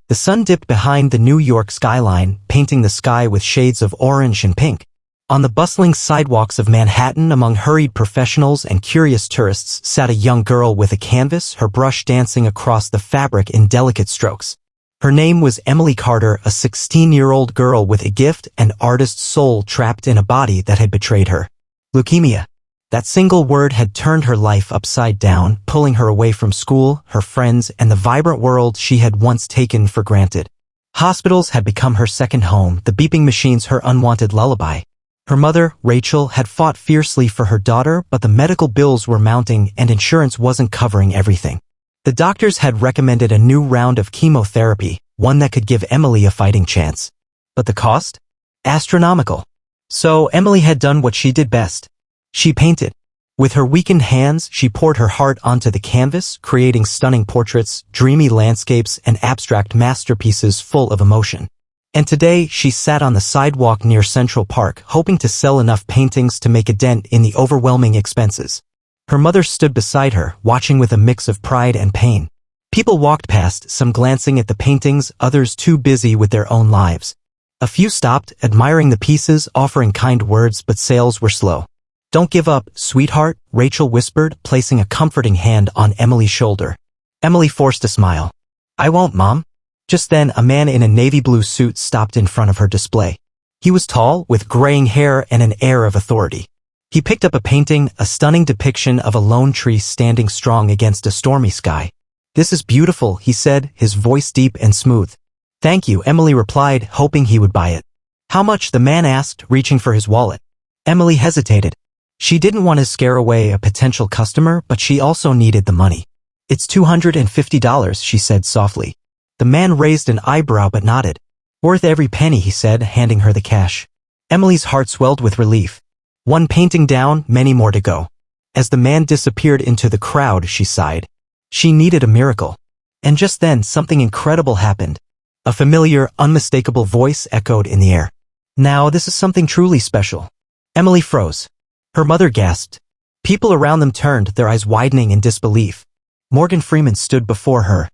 The sun dipped behind the New York skyline, painting the sky with shades of orange and pink. On the bustling sidewalks of Manhattan among hurried professionals and curious tourists sat a young girl with a canvas, her brush dancing across the fabric in delicate strokes. Her name was Emily Carter, a 16-year-old girl with a gift and artist's soul trapped in a body that had betrayed her. Leukemia. That single word had turned her life upside down, pulling her away from school, her friends, and the vibrant world she had once taken for granted. Hospitals had become her second home, the beeping machines her unwanted lullaby. Her mother, Rachel, had fought fiercely for her daughter, but the medical bills were mounting and insurance wasn't covering everything. The doctors had recommended a new round of chemotherapy, one that could give Emily a fighting chance. But the cost? Astronomical. So Emily had done what she did best. She painted. With her weakened hands, she poured her heart onto the canvas, creating stunning portraits, dreamy landscapes, and abstract masterpieces full of emotion. And today, she sat on the sidewalk near Central Park, hoping to sell enough paintings to make a dent in the overwhelming expenses. Her mother stood beside her, watching with a mix of pride and pain. People walked past, some glancing at the paintings, others too busy with their own lives. A few stopped, admiring the pieces, offering kind words, but sales were slow. "Don't give up, sweetheart," Rachel whispered, placing a comforting hand on Emily's shoulder. Emily forced a smile. "I won't, Mom." Just then, a man in a navy blue suit stopped in front of her display. He was tall, with graying hair and an air of authority. He picked up a painting, a stunning depiction of a lone tree standing strong against a stormy sky. "This is beautiful," he said, his voice deep and smooth. "Thank you," Emily replied, hoping he would buy it. "How much?" the man asked, reaching for his wallet. Emily hesitated. She didn't want to scare away a potential customer, but she also needed the money. "It's $250, she said softly. The man raised an eyebrow but nodded. "Worth every penny," he said, handing her the cash. Emily's heart swelled with relief. One painting down, many more to go. As the man disappeared into the crowd, she sighed. She needed a miracle. And just then, something incredible happened. A familiar, unmistakable voice echoed in the air. "Now, this is something truly special." Emily froze. Her mother gasped. People around them turned, their eyes widening in disbelief. Morgan Freeman stood before her.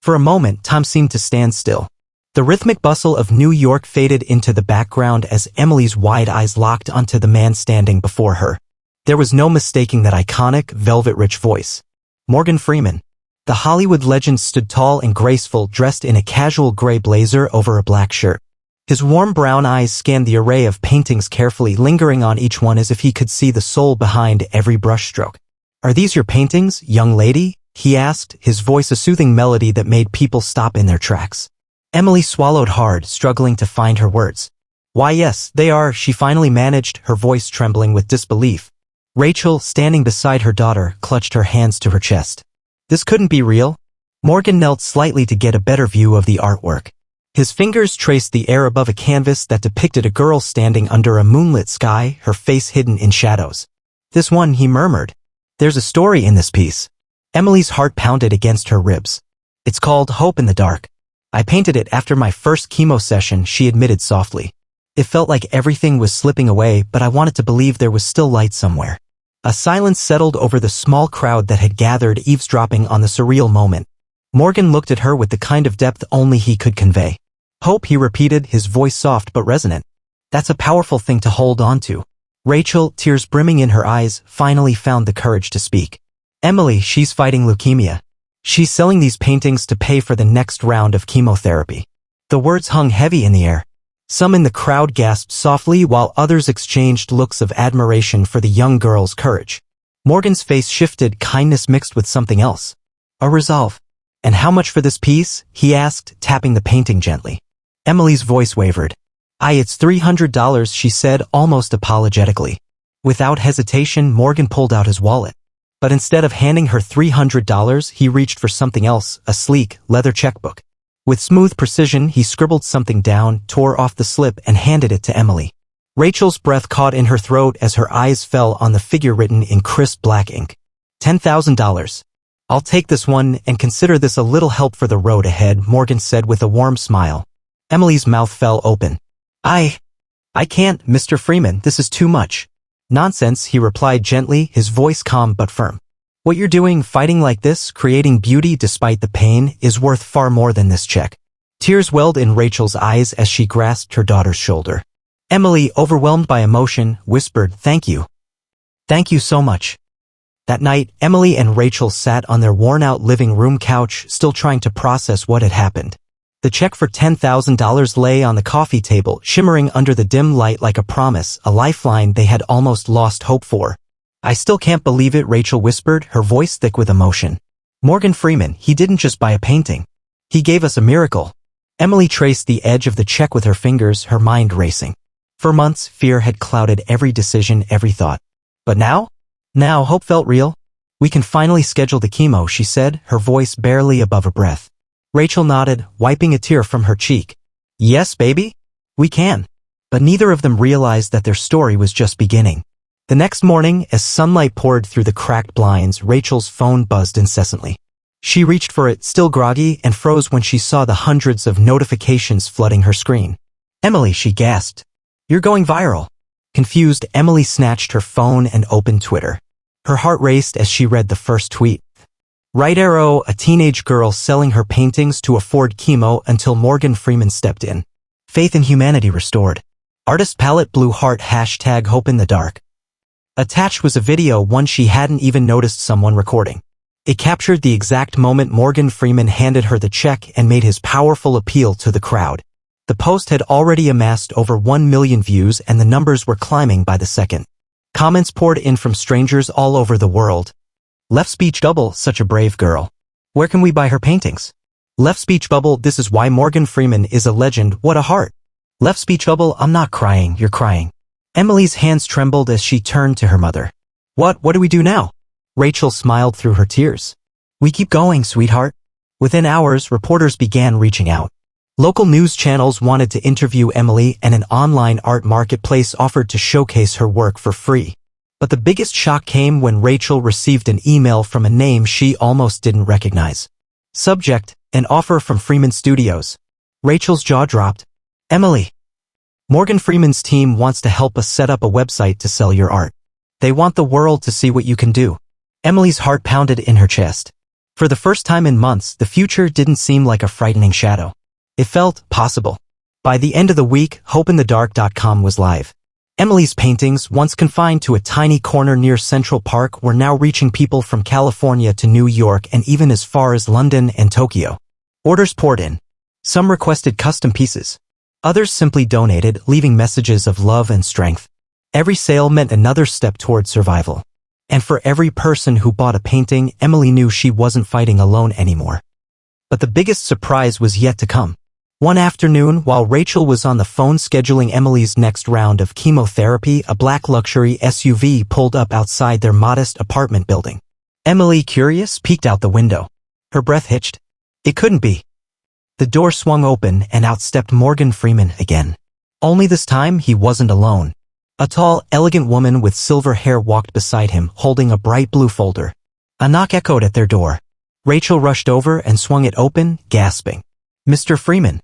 For a moment, time seemed to stand still. The rhythmic bustle of New York faded into the background as Emily's wide eyes locked onto the man standing before her. There was no mistaking that iconic, velvet-rich voice. Morgan Freeman. The Hollywood legend stood tall and graceful, dressed in a casual gray blazer over a black shirt. His warm brown eyes scanned the array of paintings carefully, lingering on each one as if he could see the soul behind every brushstroke. "Are these your paintings, young lady?" he asked, his voice a soothing melody that made people stop in their tracks. Emily swallowed hard, struggling to find her words. "Why, yes, they are," she finally managed, her voice trembling with disbelief. Rachel, standing beside her daughter, clutched her hands to her chest. This couldn't be real. Morgan knelt slightly to get a better view of the artwork. His fingers traced the air above a canvas that depicted a girl standing under a moonlit sky, her face hidden in shadows. "This one," he murmured. "There's a story in this piece." Emily's heart pounded against her ribs. "It's called Hope in the Dark. I painted it after my first chemo session," she admitted softly. "It felt like everything was slipping away, but I wanted to believe there was still light somewhere." A silence settled over the small crowd that had gathered, eavesdropping on the surreal moment. Morgan looked at her with the kind of depth only he could convey. "Hope," he repeated, his voice soft but resonant. "That's a powerful thing to hold on to." Rachel, tears brimming in her eyes, finally found the courage to speak. "Emily, she's fighting leukemia. She's selling these paintings to pay for the next round of chemotherapy." The words hung heavy in the air. Some in the crowd gasped softly while others exchanged looks of admiration for the young girl's courage. Morgan's face shifted, kindness mixed with something else. A resolve. "And how much for this piece?" he asked, tapping the painting gently. Emily's voice wavered. It's $300, she said, almost apologetically. Without hesitation, Morgan pulled out his wallet. But instead of handing her $300, he reached for something else, a sleek, leather checkbook. With smooth precision, he scribbled something down, tore off the slip, and handed it to Emily. Rachel's breath caught in her throat as her eyes fell on the figure written in crisp black ink. $10,000. "I'll take this one and consider this a little help for the road ahead," Morgan said with a warm smile. Emily's mouth fell open. I can't, Mr. Freeman, this is too much." "Nonsense," he replied gently, his voice calm but firm. "What you're doing, fighting like this, creating beauty despite the pain, is worth far more than this check." Tears welled in Rachel's eyes as she grasped her daughter's shoulder. Emily, overwhelmed by emotion, whispered, "Thank you. Thank you so much." That night, Emily and Rachel sat on their worn-out living room couch, still trying to process what had happened. The check for $10,000 lay on the coffee table, shimmering under the dim light like a promise, a lifeline they had almost lost hope for. "I still can't believe it," Rachel whispered, her voice thick with emotion. "Morgan Freeman, he didn't just buy a painting. He gave us a miracle." Emily traced the edge of the check with her fingers, her mind racing. For months, fear had clouded every decision, every thought. But now? Now, hope felt real. "We can finally schedule the chemo," she said, her voice barely above a breath. Rachel nodded, wiping a tear from her cheek. "Yes, baby? We can." But neither of them realized that their story was just beginning. The next morning, as sunlight poured through the cracked blinds, Rachel's phone buzzed incessantly. She reached for it, still groggy, and froze when she saw the hundreds of notifications flooding her screen. "Emily," she gasped. "You're going viral." Confused, Emily snatched her phone and opened Twitter. Her heart raced as she read the first tweet. Right arrow, a teenage girl selling her paintings to afford chemo until Morgan Freeman stepped in. Faith in humanity restored. Artist palette blue heart hashtag hope in the dark. Attached was a video, one she hadn't even noticed someone recording. It captured the exact moment Morgan Freeman handed her the check and made his powerful appeal to the crowd. The post had already amassed over 1 million views and the numbers were climbing by the second. Comments poured in from strangers all over the world. "Left speech double, such a brave girl. Where can we buy her paintings?" "Left speech bubble, this is why Morgan Freeman is a legend, what a heart." "Left speech bubble, I'm not crying, you're crying." Emily's hands trembled as she turned to her mother. What do we do now?" Rachel smiled through her tears. "We keep going, sweetheart." Within hours, reporters began reaching out. Local news channels wanted to interview Emily and an online art marketplace offered to showcase her work for free. But the biggest shock came when Rachel received an email from a name she almost didn't recognize. Subject, an offer from Freeman Studios. Rachel's jaw dropped. "Emily, Morgan Freeman's team wants to help us set up a website to sell your art. They want the world to see what you can do." Emily's heart pounded in her chest. For the first time in months, the future didn't seem like a frightening shadow. It felt possible. By the end of the week, hopeinthedark.com was live. Emily's paintings, once confined to a tiny corner near Central Park, were now reaching people from California to New York and even as far as London and Tokyo. Orders poured in. Some requested custom pieces. Others simply donated, leaving messages of love and strength. Every sale meant another step toward survival. And for every person who bought a painting, Emily knew she wasn't fighting alone anymore. But the biggest surprise was yet to come. One afternoon, while Rachel was on the phone scheduling Emily's next round of chemotherapy, a black luxury SUV pulled up outside their modest apartment building. Emily, curious, peeked out the window. Her breath hitched. It couldn't be. The door swung open and out stepped Morgan Freeman again. Only this time, he wasn't alone. A tall, elegant woman with silver hair walked beside him, holding a bright blue folder. A knock echoed at their door. Rachel rushed over and swung it open, gasping. "Mr. Freeman."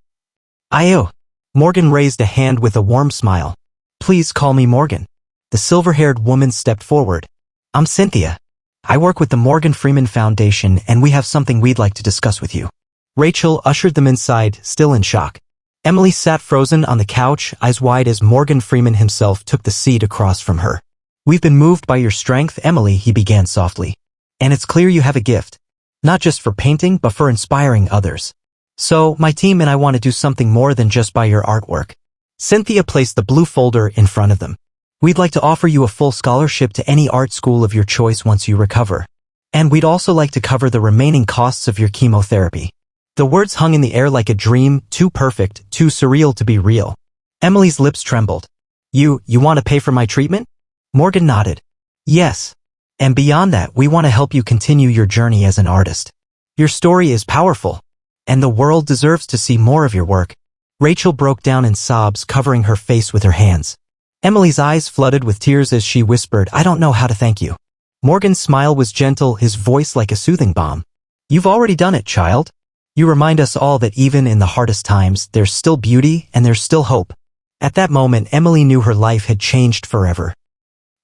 "Ayo." Morgan raised a hand with a warm smile. "Please call me Morgan." The silver-haired woman stepped forward. "I'm Cynthia. I work with the Morgan Freeman Foundation and we have something we'd like to discuss with you." Rachel ushered them inside, still in shock. Emily sat frozen on the couch, eyes wide as Morgan Freeman himself took the seat across from her. "We've been moved by your strength, Emily," he began softly. "And it's clear you have a gift. Not just for painting, but for inspiring others. So, my team and I want to do something more than just buy your artwork." Cynthia placed the blue folder in front of them. "We'd like to offer you a full scholarship to any art school of your choice once you recover. And we'd also like to cover the remaining costs of your chemotherapy." The words hung in the air like a dream, too perfect, too surreal to be real. Emily's lips trembled. You want to pay for my treatment?" Morgan nodded. "Yes. And beyond that, we want to help you continue your journey as an artist. Your story is powerful. And the world deserves to see more of your work." Rachel broke down in sobs, covering her face with her hands. Emily's eyes flooded with tears as she whispered, "I don't know how to thank you." Morgan's smile was gentle, his voice like a soothing balm. "You've already done it, child. You remind us all that even in the hardest times, there's still beauty and there's still hope." At that moment, Emily knew her life had changed forever.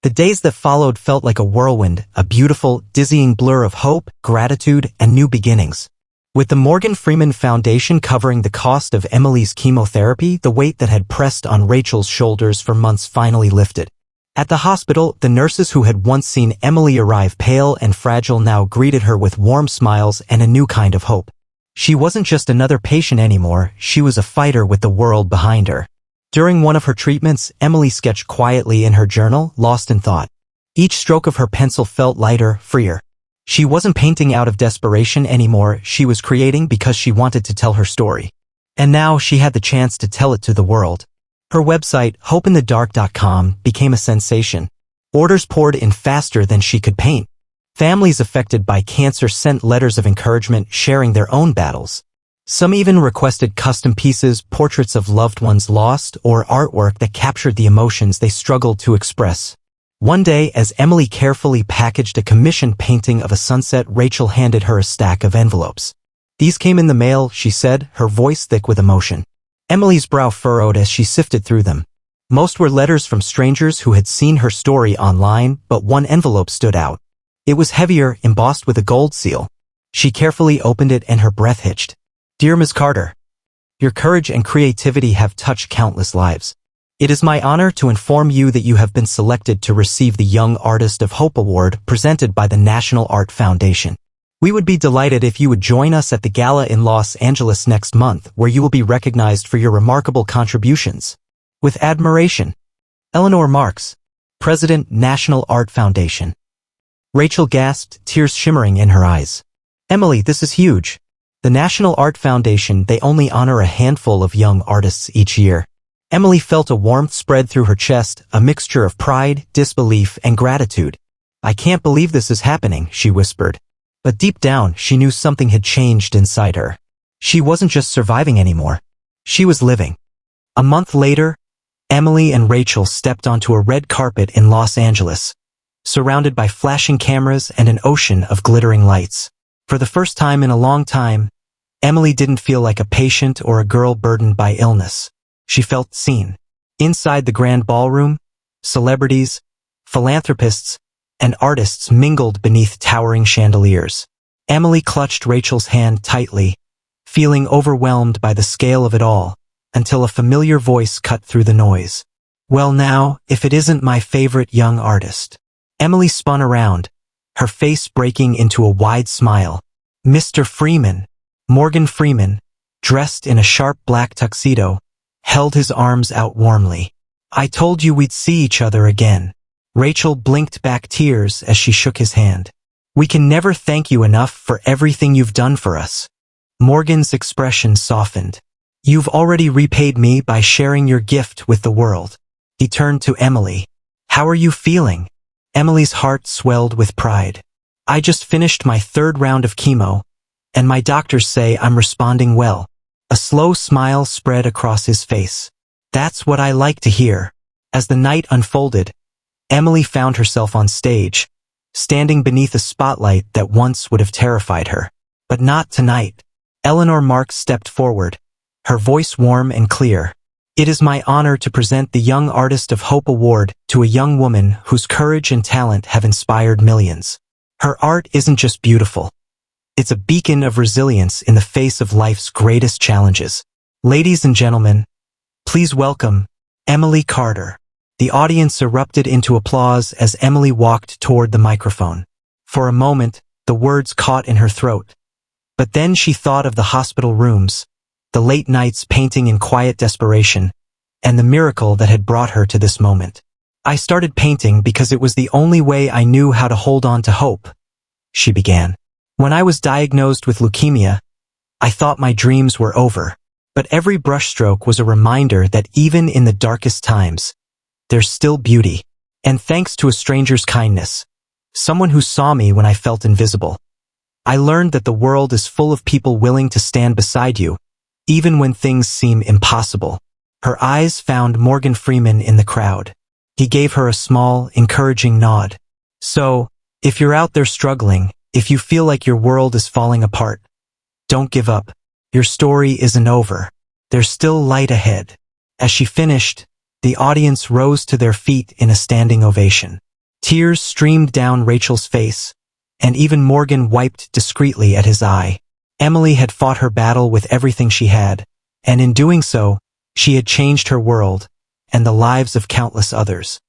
The days that followed felt like a whirlwind, a beautiful, dizzying blur of hope, gratitude, and new beginnings. With the Morgan Freeman Foundation covering the cost of Emily's chemotherapy, the weight that had pressed on Rachel's shoulders for months finally lifted. At the hospital, the nurses who had once seen Emily arrive pale and fragile now greeted her with warm smiles and a new kind of hope. She wasn't just another patient anymore, she was a fighter with the world behind her. During one of her treatments, Emily sketched quietly in her journal, lost in thought. Each stroke of her pencil felt lighter, freer. She wasn't painting out of desperation anymore, she was creating because she wanted to tell her story. And now she had the chance to tell it to the world. Her website, hopeinthedark.com, became a sensation. Orders poured in faster than she could paint. Families affected by cancer sent letters of encouragement sharing their own battles. Some even requested custom pieces, portraits of loved ones lost, or artwork that captured the emotions they struggled to express. One day, as Emily carefully packaged a commissioned painting of a sunset, Rachel handed her a stack of envelopes. "These came in the mail," she said, her voice thick with emotion. Emily's brow furrowed as she sifted through them. Most were letters from strangers who had seen her story online, but one envelope stood out. It was heavier, embossed with a gold seal. She carefully opened it and her breath hitched. "Dear Ms. Carter, your courage and creativity have touched countless lives. It is my honor to inform you that you have been selected to receive the Young Artist of Hope Award presented by the National Art Foundation. We would be delighted if you would join us at the gala in Los Angeles next month, where you will be recognized for your remarkable contributions. With admiration, Eleanor Marks, President, National Art Foundation." Rachel gasped, tears shimmering in her eyes. "Emily, this is huge. The National Art Foundation, they only honor a handful of young artists each year." Emily felt a warmth spread through her chest, a mixture of pride, disbelief, and gratitude. "I can't believe this is happening," she whispered. But deep down, she knew something had changed inside her. She wasn't just surviving anymore. She was living. A month later, Emily and Rachel stepped onto a red carpet in Los Angeles, surrounded by flashing cameras and an ocean of glittering lights. For the first time in a long time, Emily didn't feel like a patient or a girl burdened by illness. She felt seen. Inside the grand ballroom, celebrities, philanthropists, and artists mingled beneath towering chandeliers. Emily clutched Rachel's hand tightly, feeling overwhelmed by the scale of it all, until a familiar voice cut through the noise. "Well now, if it isn't my favorite young artist." Emily spun around, her face breaking into a wide smile. Mr. Freeman, Morgan Freeman, dressed in a sharp black tuxedo, held his arms out warmly. "I told you we'd see each other again." Rachel blinked back tears as she shook his hand. "We can never thank you enough for everything you've done for us." Morgan's expression softened. "You've already repaid me by sharing your gift with the world." He turned to Emily. "How are you feeling?" Emily's heart swelled with pride. "I just finished my 3rd round of chemo, and my doctors say I'm responding well." A slow smile spread across his face. "That's what I like to hear." As the night unfolded, Emily found herself on stage, standing beneath a spotlight that once would have terrified her. But not tonight. Eleanor Marks stepped forward, her voice warm and clear. "It is my honor to present the Young Artist of Hope Award to a young woman whose courage and talent have inspired millions. Her art isn't just beautiful. It's a beacon of resilience in the face of life's greatest challenges. Ladies and gentlemen, please welcome Emily Carter." The audience erupted into applause as Emily walked toward the microphone. For a moment, the words caught in her throat. But then she thought of the hospital rooms, the late nights painting in quiet desperation, and the miracle that had brought her to this moment. "I started painting because it was the only way I knew how to hold on to hope," she began. "When I was diagnosed with leukemia, I thought my dreams were over. But every brushstroke was a reminder that even in the darkest times, there's still beauty. And thanks to a stranger's kindness, someone who saw me when I felt invisible, I learned that the world is full of people willing to stand beside you, even when things seem impossible." Her eyes found Morgan Freeman in the crowd. He gave her a small, encouraging nod. "So, if you're out there struggling, if you feel like your world is falling apart, don't give up. Your story isn't over. There's still light ahead." As she finished, the audience rose to their feet in a standing ovation. Tears streamed down Rachel's face, and even Morgan wiped discreetly at his eye. Emily had fought her battle with everything she had, and in doing so, she had changed her world and the lives of countless others.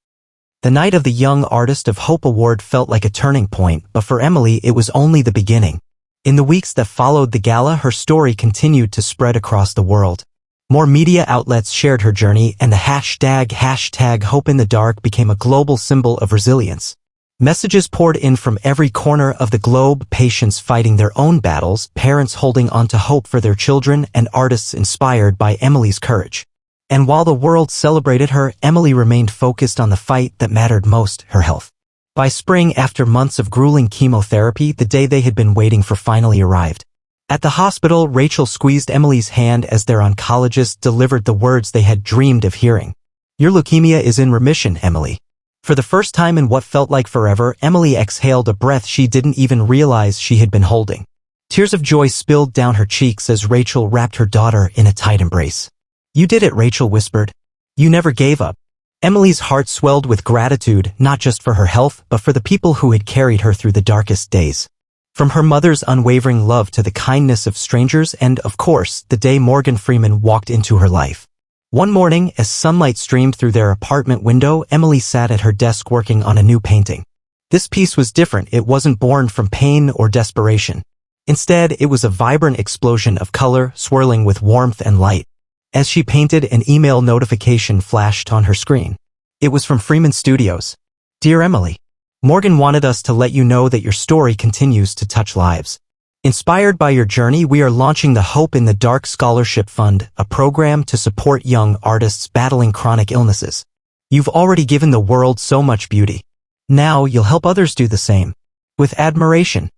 The night of the Young Artist of Hope Award felt like a turning point, but for Emily it was only the beginning. In the weeks that followed the gala, her story continued to spread across the world. More media outlets shared her journey, and the hashtag Hope in the Dark became a global symbol of resilience. Messages poured in from every corner of the globe, patients fighting their own battles, parents holding on to hope for their children, and artists inspired by Emily's courage. And while the world celebrated her, Emily remained focused on the fight that mattered most, her health. By spring, after months of grueling chemotherapy, the day they had been waiting for finally arrived. At the hospital, Rachel squeezed Emily's hand as their oncologist delivered the words they had dreamed of hearing. "Your leukemia is in remission, Emily." For the first time in what felt like forever, Emily exhaled a breath she didn't even realize she had been holding. Tears of joy spilled down her cheeks as Rachel wrapped her daughter in a tight embrace. "You did it," Rachel whispered. "You never gave up." Emily's heart swelled with gratitude, not just for her health, but for the people who had carried her through the darkest days. From her mother's unwavering love to the kindness of strangers and, of course, the day Morgan Freeman walked into her life. One morning, as sunlight streamed through their apartment window, Emily sat at her desk working on a new painting. This piece was different. It wasn't born from pain or desperation. Instead, it was a vibrant explosion of color, swirling with warmth and light. As she painted, an email notification flashed on her screen. It was from Freeman Studios. "Dear Emily, Morgan wanted us to let you know that your story continues to touch lives. Inspired by your journey, we are launching the Hope in the Dark Scholarship Fund, a program to support young artists battling chronic illnesses. You've already given the world so much beauty. Now you'll help others do the same. With admiration.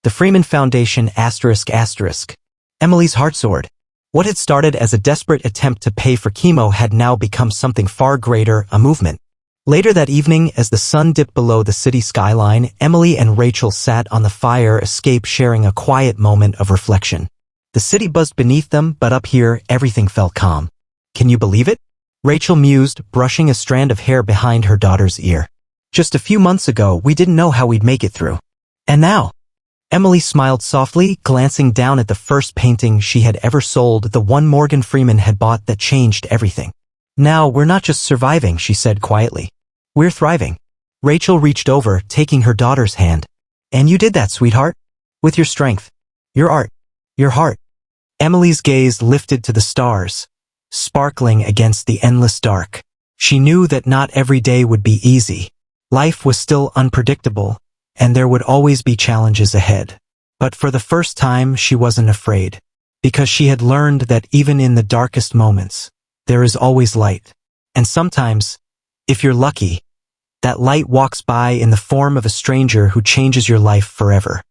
The Freeman Foundation ***. Emily's heart soared. What had started as a desperate attempt to pay for chemo had now become something far greater, a movement. Later that evening, as the sun dipped below the city skyline, Emily and Rachel sat on the fire escape sharing a quiet moment of reflection. The city buzzed beneath them, but up here, everything felt calm. "Can you believe it?" Rachel mused, brushing a strand of hair behind her daughter's ear. "Just a few months ago, we didn't know how we'd make it through. And now?" Emily smiled softly, glancing down at the first painting she had ever sold, the one Morgan Freeman had bought that changed everything. "Now, we're not just surviving," she said quietly. "We're thriving." Rachel reached over, taking her daughter's hand. "And you did that, sweetheart. With your strength. Your art. Your heart." Emily's gaze lifted to the stars, sparkling against the endless dark. She knew that not every day would be easy. Life was still unpredictable, and there would always be challenges ahead. But for the first time, she wasn't afraid, because she had learned that even in the darkest moments, there is always light. And sometimes, if you're lucky, that light walks by in the form of a stranger who changes your life forever.